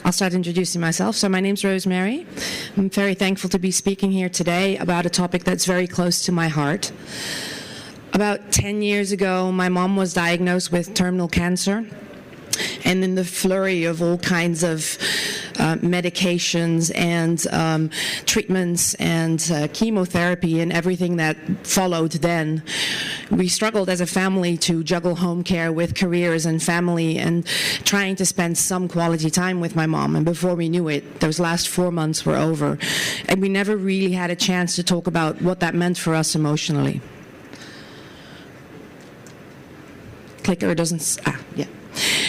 I'll start introducing myself. So my name's Rosemary. I'm very thankful to be speaking here today about a topic that's very close to my heart. About 10 years ago, my mom was diagnosed with terminal cancer. And in the flurry of all kinds of medications and treatments and chemotherapy and everything that followed then, we struggled as a family to juggle home care with careers and family and trying to spend some quality time with my mom. And before we knew it, those last 4 months were over. And we never really had a chance to talk about what that meant for us emotionally. Clicker doesn't, yeah.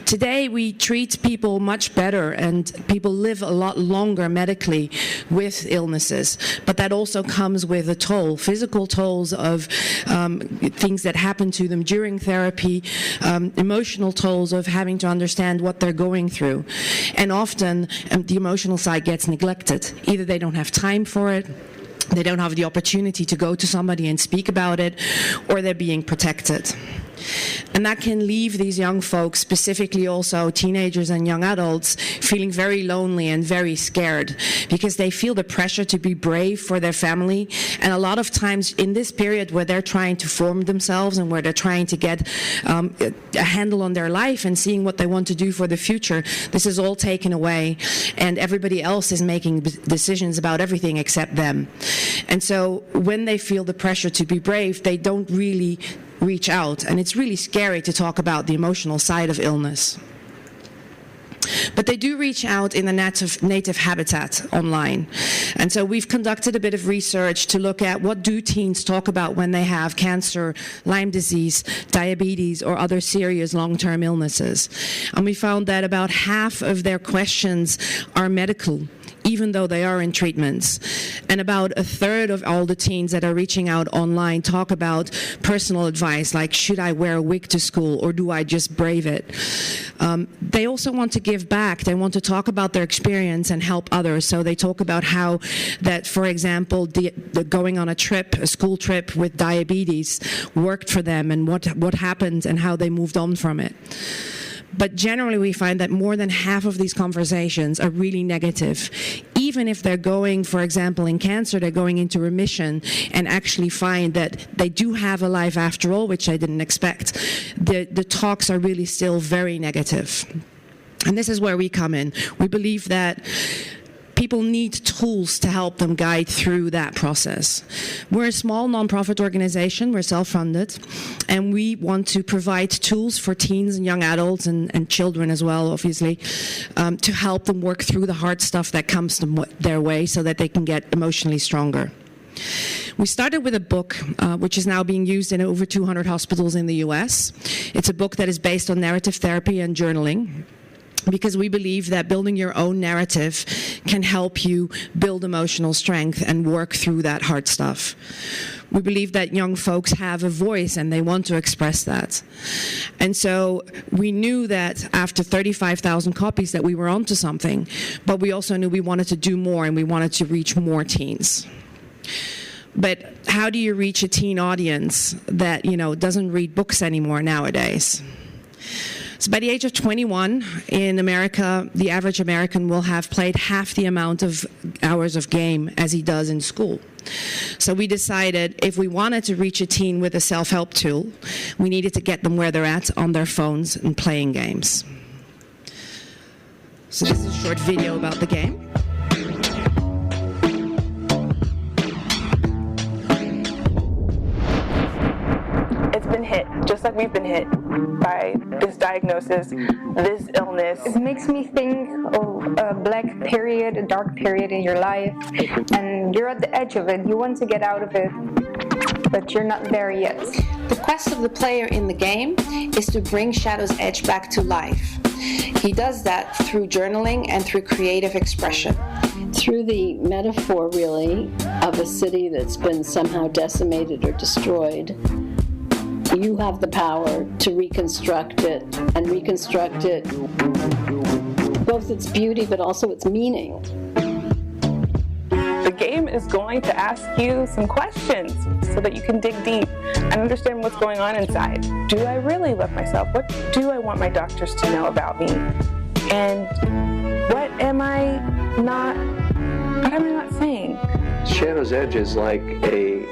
Today, we treat people much better, and people live a lot longer medically with illnesses. But that also comes with a toll, physical tolls of things that happen to them during therapy, emotional tolls of having to understand what they're going through. And often, the emotional side gets neglected. Either they don't have time for it, they don't have the opportunity to go to somebody and speak about it, or they're being protected. And that can leave these young folks, specifically also teenagers and young adults, feeling very lonely and very scared because they feel the pressure to be brave for their family. And a lot of times in this period where they're trying to form themselves and where they're trying to get a handle on their life and seeing what they want to do for the future, this is all taken away and everybody else is making decisions about everything except them. And so when they feel the pressure to be brave, they don't really reach out, and it's really scary to talk about the emotional side of illness. But they do reach out in the native habitat online. And so we've conducted a bit of research to look at what do teens talk about when they have cancer, Lyme disease, diabetes, or other serious long-term illnesses. And we found that about half of their questions are medical, even though they are in treatments. And about a third of all the teens that are reaching out online talk about personal advice, like should I wear a wig to school or do I just brave it? They also want to give back. They want to talk about their experience and help others. So they talk about how that, for example, the going on a trip, a school trip with diabetes worked for them and what happened and how they moved on from it. But generally, we find that more than half of these conversations are really negative. Even if they're going, for example, in cancer, they're going into remission and actually find that they do have a life after all, which I didn't expect. The talks are really still very negative. And this is where we come in. We believe that people need tools to help them guide through that process. We're a small nonprofit organization, we're self-funded, and we want to provide tools for teens and young adults and children as well, obviously, to help them work through the hard stuff that comes their way so that they can get emotionally stronger. We started with a book which is now being used in over 200 hospitals in the US. It's a book that is based on narrative therapy and journaling, because we believe that building your own narrative can help you build emotional strength and work through that hard stuff. We believe that young folks have a voice and they want to express that. And so we knew that after 35,000 copies that we were onto something, but we also knew we wanted to do more and we wanted to reach more teens. But how do you reach a teen audience that, doesn't read books anymore nowadays? So by the age of 21 in America, the average American will have played half the amount of hours of game as he does in school. So we decided if we wanted to reach a teen with a self-help tool, we needed to get them where they're at on their phones and playing games. So this is a short video about the game. It's been hit, just like we've been hit by this diagnosis, this illness. It makes me think of a black period, a dark period in your life, and you're at the edge of it. You want to get out of it, but you're not there yet. The quest of the player in the game is to bring Shadow's Edge back to life. He does that through journaling and through creative expression. Through the metaphor, really, of a city that's been somehow decimated or destroyed, you have the power to reconstruct it, and reconstruct it, both its beauty but also its meaning. The game is going to ask you some questions so that you can dig deep and understand what's going on inside. Do I really love myself? What do I want my doctors to know about me? And what am I not saying? Shadow's Edge is like a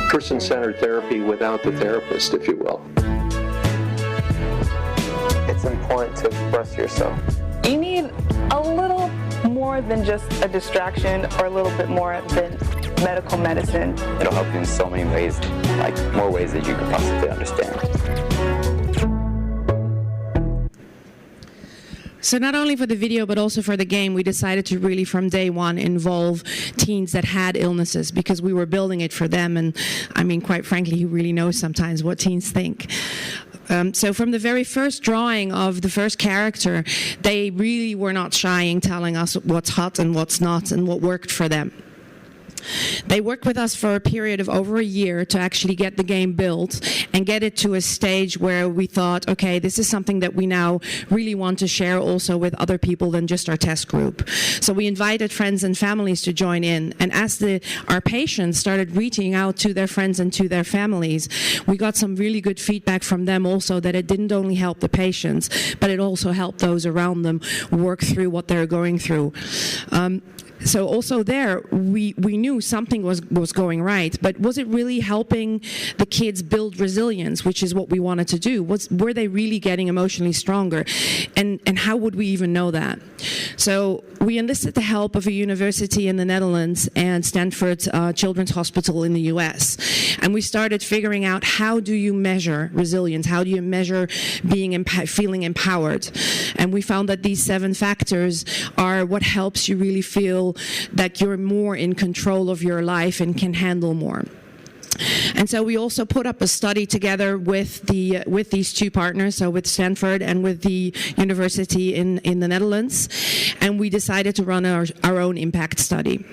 person-centered therapy without the therapist, if you will. It's important to express yourself. You need a little more than just a distraction, or a little bit more than medical medicine. It'll help you in so many ways, like more ways that you can possibly understand. So not only for the video, but also for the game, we decided to really, from day one, involve teens that had illnesses, because we were building it for them. And I mean, quite frankly, who really knows sometimes what teens think? So from the very first drawing of the first character, they really were not shy in telling us what's hot and what's not and what worked for them. They worked with us for a period of over a year to actually get the game built and get it to a stage where we thought, okay, this is something that we now really want to share also with other people than just our test group. So we invited friends and families to join in, and as our patients started reaching out to their friends and to their families, we got some really good feedback from them also, that it didn't only help the patients, but it also helped those around them work through what they're going through. So also there, we knew something was going right, but was it really helping the kids build resilience, which is what we wanted to do? Were they really getting emotionally stronger? And how would we even know that? So we enlisted the help of a university in the Netherlands and Stanford Children's Hospital in the US. And we started figuring out, how do you measure resilience? How do you measure feeling empowered? And we found that these 7 factors are what helps you really feel that you're more in control of your life and can handle more. And so we also put up a study together with these 2 partners, so with Stanford and with the university in the Netherlands, and we decided to run our own impact study.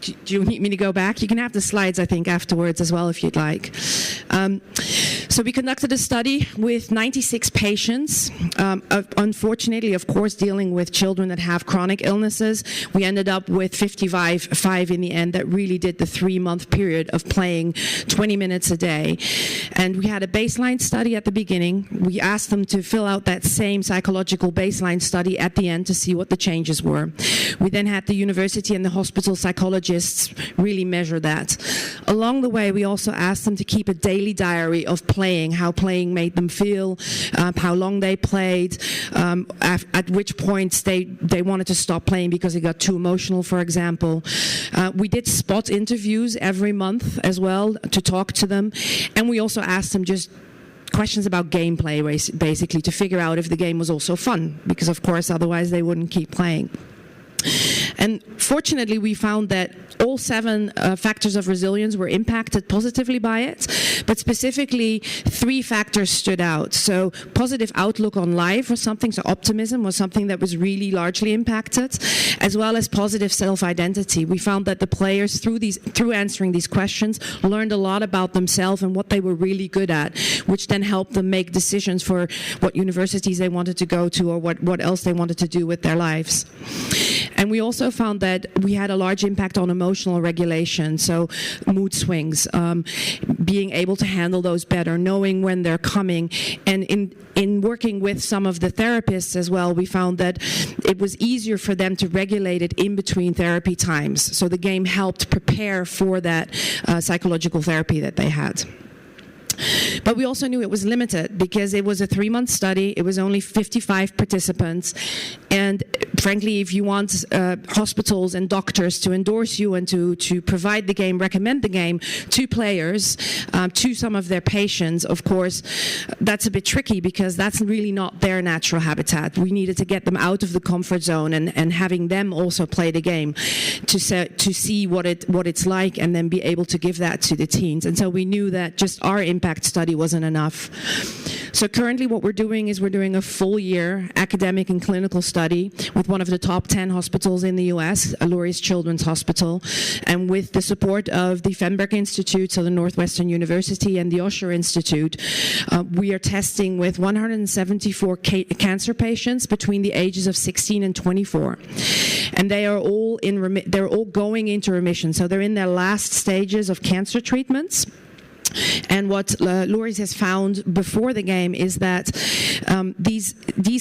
Do you need me to go back? You can have the slides, I think, afterwards as well, if you'd like. So we conducted a study with 96 patients, unfortunately, of course, dealing with children that have chronic illnesses. We ended up with 55 in the end that really did the 3-month period of playing 20 minutes a day. And we had a baseline study at the beginning. We asked them to fill out that same psychological baseline study at the end to see what the changes were. We then had the university and the hospital psychologists really measure that. Along the way, we also asked them to keep a daily diary of playing, how playing made them feel, how long they played, at which points they wanted to stop playing because it got too emotional, for example. We did spot interviews every month as well to talk to them, and we also asked them just questions about gameplay, basically, to figure out if the game was also fun, because of course otherwise they wouldn't keep playing. And fortunately, we found that all 7 factors of resilience were impacted positively by it, but specifically 3 factors stood out. So positive outlook on life was something, so optimism was something that was really largely impacted, as well as positive self-identity. We found that the players, through answering these questions, learned a lot about themselves and what they were really good at, which then helped them make decisions for what universities they wanted to go to, or what else they wanted to do with their lives. And we also found that we had a large impact on emotional regulation, so mood swings, being able to handle those better, knowing when they're coming. And in working with some of the therapists as well, we found that it was easier for them to regulate it in between therapy times. So the game helped prepare for that psychological therapy that they had. But we also knew it was limited because it was a 3-month study. It was only 55 participants. And frankly, if you want hospitals and doctors to endorse you and to provide the game, recommend the game to players, to some of their patients, of course, that's a bit tricky because that's really not their natural habitat. We needed to get them out of the comfort zone and having them also play the game to see what it's like, and then be able to give that to the teens. And so we knew that just our impact study wasn't enough. So currently what we're doing is we're doing a full-year academic and clinical study with one of the top 10 hospitals in the US, Lurie Children's Hospital, and with the support of the Fenberg Institute, so the Northwestern University, and the Osher Institute. We are testing with 174 cancer patients between the ages of 16 and 24. And they are all they're all going into remission, so they're in their last stages of cancer treatments. And what Loris has found before the game is that these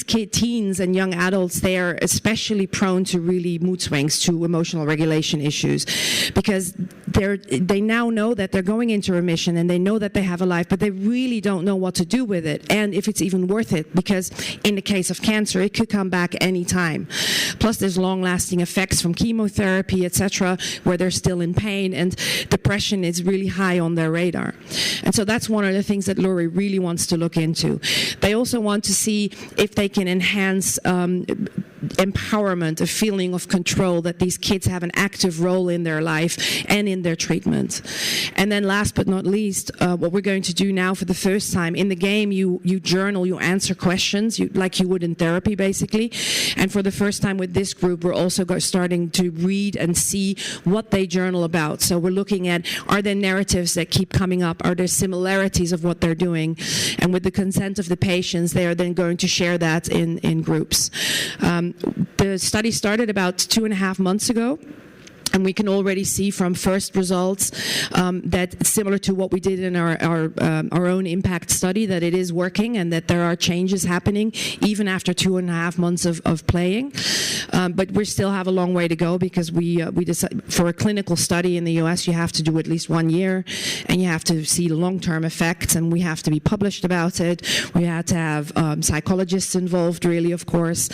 teens and young adults, they are especially prone to really mood swings, to emotional regulation issues, because they now know that they're going into remission and they know that they have a life, but they really don't know what to do with it, and if it's even worth it, because in the case of cancer, it could come back any time. Plus, there's long-lasting effects from chemotherapy, etc., where they're still in pain, and depression is really high on their radar. And so that's one of the things that Lori really wants to look into. They also want to see if they can enhance empowerment, a feeling of control, that these kids have an active role in their life and in their treatment. And then last but not least, what we're going to do now for the first time, in the game you journal, you answer questions like you would in therapy basically. And for the first time with this group, we're also starting to read and see what they journal about. So we're looking at, are there narratives that keep coming up? Are there similarities of what they're doing? And with the consent of the patients, they are then going to share that in groups. The study started about 2.5 months ago. And we can already see from first results that similar to what we did in our own impact study, that it is working and that there are changes happening even after 2.5 months of playing. But we still have a long way to go, because we decide, for a clinical study in the US, you have to do at least 1 year, and you have to see long-term effects, and we have to be published about it. We had to have psychologists involved, really, of course.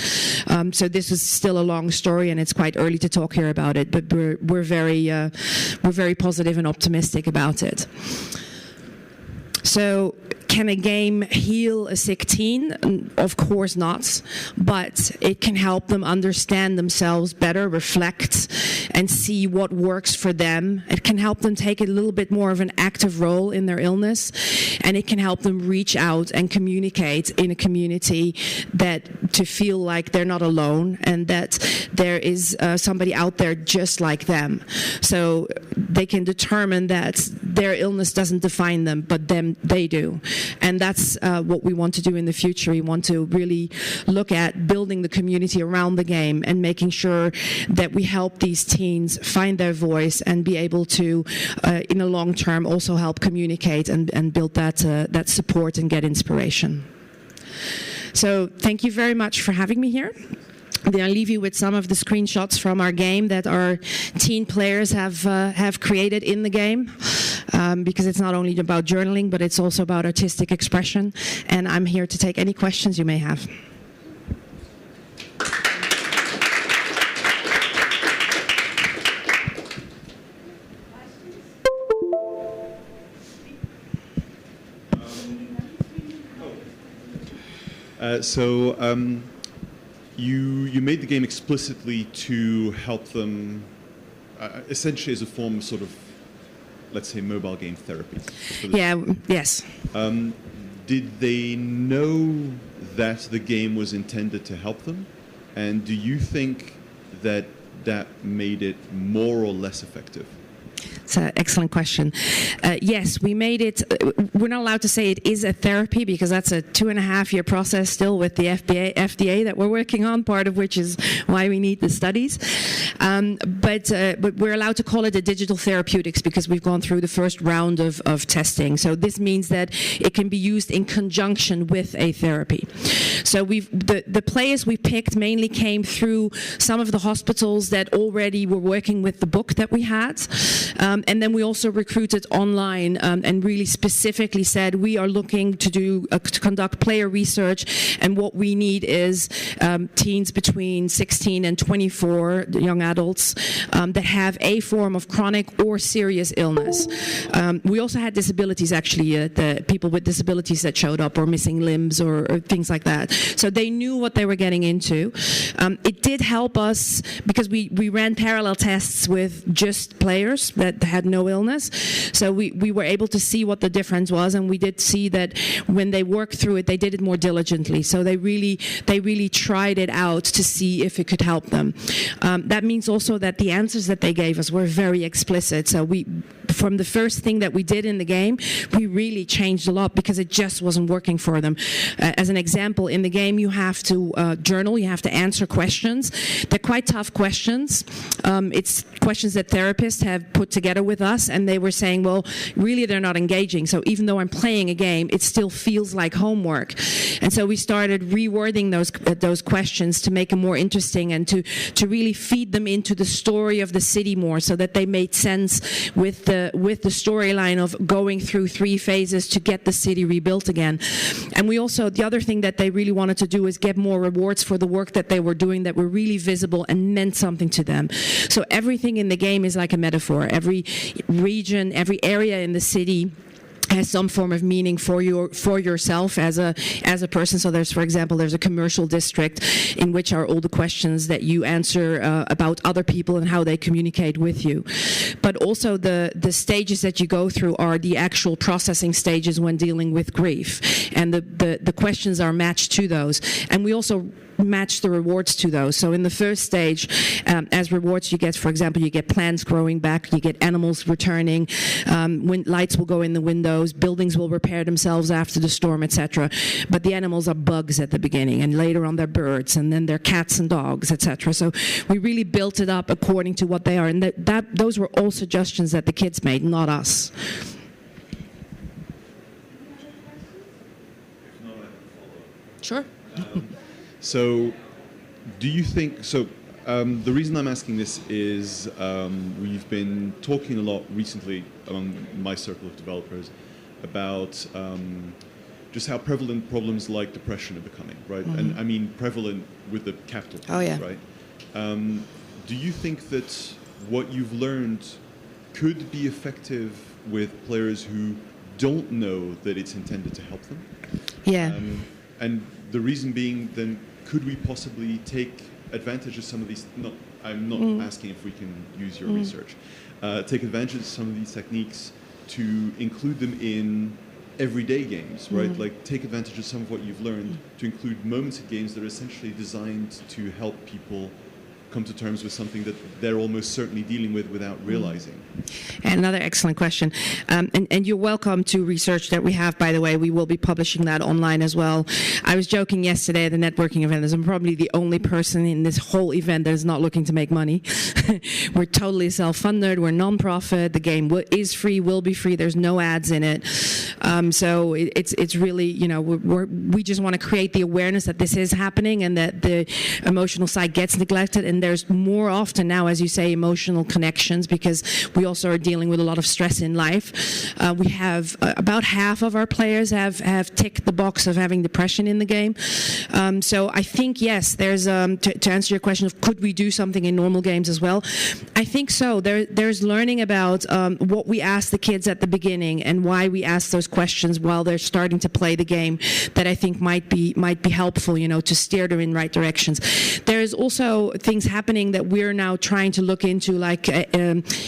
So this is still a long story, and it's quite early to talk here about it, but we're very positive and optimistic about it. So, can a game heal a sick teen? Of course not, but it can help them understand themselves better, reflect, and see what works for them. It can help them take a little bit more of an active role in their illness, and it can help them reach out and communicate in a community, to feel like they're not alone and that there is somebody out there just like them. So they can determine that their illness doesn't define them, but they do. And that's what we want to do in the future. We want to really look at building the community around the game and making sure that we help these teens find their voice and be able to, in the long term, also help communicate and build that support and get inspiration. So thank you very much for having me here. Then I'll leave you with some of the screenshots from our game that our teen players have created in the game, because it's not only about journaling, but it's also about artistic expression. And I'm here to take any questions you may have. You made the game explicitly to help them, essentially as a form of sort of, let's say, mobile game therapy. Yes. Did they know that the game was intended to help them? And do you think that made it more or less effective? It's an excellent question. Yes, we made it. We're not allowed to say it is a therapy, because that's a 2.5-year process still with the FDA that we're working on, part of which is why we need the studies. But we're allowed to call it a digital therapeutics, because we've gone through the first round of testing. So this means that it can be used in conjunction with a therapy. So the players we picked mainly came through some of the hospitals that already were working with the book that we had. And then we also recruited online and really specifically said we are looking to conduct player research, and what we need is teens between 16 and 24, young adults, that have a form of chronic or serious illness. We also had disabilities, actually, the people with disabilities that showed up, or missing limbs or things like that. So they knew what they were getting into. It did help us because we ran parallel tests with just players that had no illness. So we were able to see what the difference was, and we did see that when they worked through it, they did it more diligently. So they really tried it out to see if it could help them. That means also that the answers that they gave us were very explicit. So from the first thing that we did in the game, we really changed a lot because it just wasn't working for them. As an example, in the game you have to journal, you have to answer questions. They're quite tough questions. It's questions that therapists have put together with us, and they were saying, well, really they're not engaging. So even though I'm playing a game, it still feels like homework. And so we started rewording those questions to make them more interesting and to really feed them into the story of the city more, so that they made sense with the storyline of going through 3 phases to get the city rebuilt again. And we also, the other thing that they really wanted to do is get more rewards for the work that they were doing that were really visible and meant something to them. So everything in the game is like a metaphor. Every region, every area in the city has some form of meaning for yourself as a person. So there's, for example, there's a commercial district in which are all the questions that you answer about other people and how they communicate with you. But also the stages that you go through are the actual processing stages when dealing with grief, and the questions are matched to those. And we also match the rewards to those. So in the first stage, as rewards you get, for example, you get plants growing back, you get animals returning, lights will go in the windows, buildings will repair themselves after the storm, etc. But the animals are bugs at the beginning, and later on they're birds, and then they're cats and dogs, etc. So we really built it up according to what they are, and those were all suggestions that the kids made, not us. Sure. So, do you think, the reason I'm asking this is we've been talking a lot recently among my circle of developers about just how prevalent problems like depression are becoming, right? Mm-hmm. And I mean prevalent with the capital P, right? Do you think that what you've learned could be effective with players who don't know that it's intended to help them? Yeah. And the reason being, then, could we possibly take advantage of some of these? I'm not asking if we can use your research. Take advantage of some of these techniques to include them in everyday games, right? Like take advantage of some of what you've learned to include moments in games that are essentially designed to help people come to terms with something that they're almost certainly dealing with without realizing. And another excellent question. And you're welcome to research that we have, by the way. We will be publishing that online as well. I was joking yesterday at the networking event, as I'm probably the only person in this whole event that is not looking to make money. We're totally self-funded. We're non-profit. The game is free, will be free. There's no ads in it. So it's really, we just want to create the awareness that this is happening and that the emotional side gets neglected. And there's more often now, as you say, emotional connections, because we also are dealing with a lot of stress in life. We have about half of our players have ticked the box of having depression in the game. So I think, yes, there's to answer your question of could we do something in normal games as well? I think so. There's learning about what we ask the kids at the beginning and why we ask those questions while they're starting to play the game that I think might be helpful, to steer them in right directions. There's also things happening that we're now trying to look into, like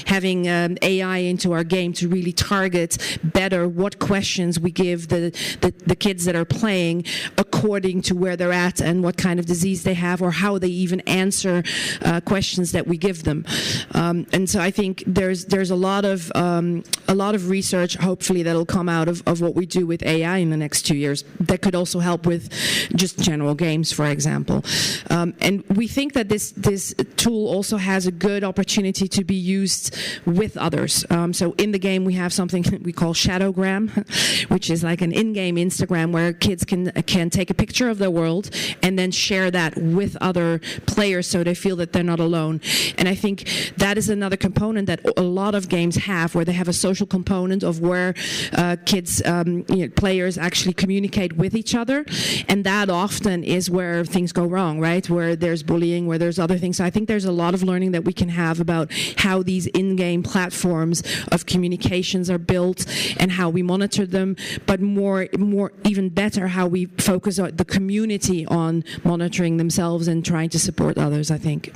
having AI into our game to really target better what questions we give the kids that are playing according to where they're at and what kind of disease they have, or how they even answer questions that we give them. And so I think there's a lot of research, hopefully, that'll come out of what we do with AI in the next 2 years that could also help with just general games, for example. And we think that this tool also has a good opportunity to be used with others. So in the game we have something we call Shadowgram, which is like an in-game Instagram where kids can take a picture of their world and then share that with other players so they feel that they're not alone. And I think that is another component that a lot of games have, where they have a social component of where kids, players actually communicate with each other. And that often is where things go wrong, right? Where there's bullying, where there's other things. So I think there's a lot of learning that we can have about how these in-game platforms of communications are built and how we monitor them, but more even better, how we focus on the community on monitoring themselves and trying to support others, I think.